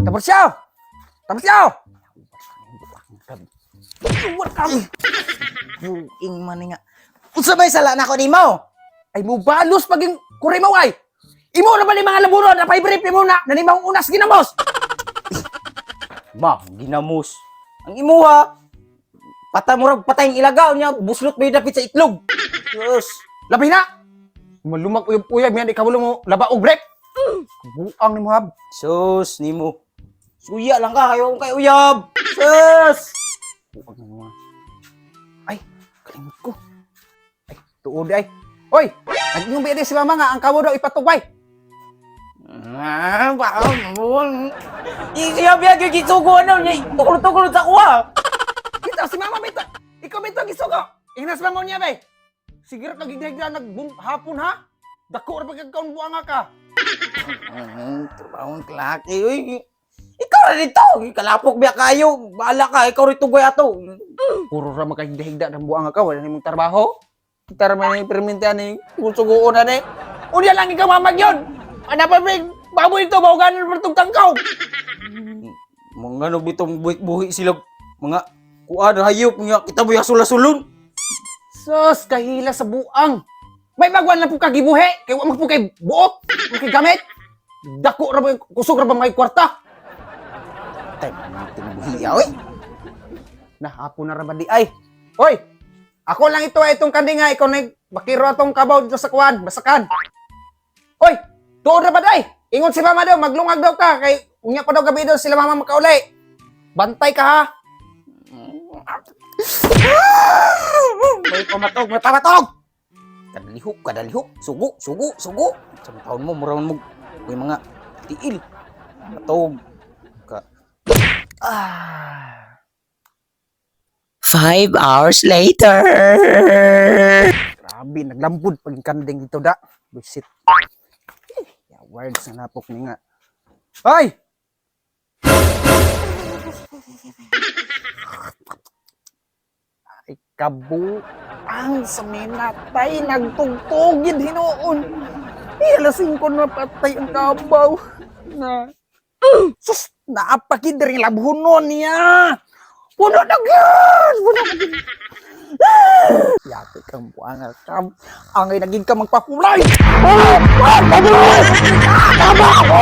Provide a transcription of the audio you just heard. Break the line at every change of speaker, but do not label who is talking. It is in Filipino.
Tapos siya! Tapos siya! What ka? Buing man nga. Unsa may sala na ko nimo? Ay mo balos paging kurimaw ay. Imo na ba ni mga laburo na paibrip mo na nanimang unas ginamos? Ba, ginamos. Ang imuha, patamurag patayng ilagaw niya, buslot may dapit sa itlog. Yes. Labi na! Malumag uyab-uyab yan, ikaw mo laba og break. Buang ni mo hab. Sus, ni mo. Suya lang ka, kayo kay uyab. Sus! Buang ni mo. Ay, kalimut ko. Ay, tuod ay. Hoy, naging biyade si mama nga, ang kamo daw ipatugway. Bakaw naman. Iya biya gisugo ano niya. Tukul-tukul sa kuha. Kita si mama bito. Ikaw bito gisugo. Ingnas ba mo niya bay? Sige ra kagigdagda hapon ha. Dako ra pagkakaon buanga ka. Trabaho klaki oy. Ikaw ra dito. Kalapok biya kayo. Bahala ka ikaw rito goy ato. Puro ra makahigda-higda ng buanga ka wala nimong trabaho. Kita ra may permintan ni suguon na ni. Unya lang ikaw mamagyon. Ano pa may baboy ito, mauganan ng tangkaw. Mga ano bitong buhi sila, mga kuan, hayop, mga kita mo yung sulasulon. Sus, kahila sa buang. May bagwan lang po kagibuhi, kaya wag po kay buot, kay gamit. Dako ra ba, kusog ra ba may kwarta? Tay, natin buhiya, oy. Nahapon na ra ba di ay? Hoy, ako lang ito ay itong kandinga, ikaw na bakiro atong kabaw dito sa kuwan, basakan. Hoy! Doon na ba day? Ingon si mama daw, maglungag daw ka. Kay unya pa daw gabi daw sila mama makaulay. Bantay ka ha. May pamatog, may pamatog! Kadalihok. Sugo. Sa taon mo, muraman mo. May mga tiil. Patog. Ka.
5 hours later.
Grabe, naglambod paging kanding dito da. Busit. Words na napok ni nga. Hoy! Ay kabuang sa minatay nagtugtugid hinoon. Ilasing ko na patay ang kabaw. Na. Sus! Naapakid rin labhunon niya. Puno na gan! Yate kang buangal kam. Angay naging ka magpakulay. Tama ako!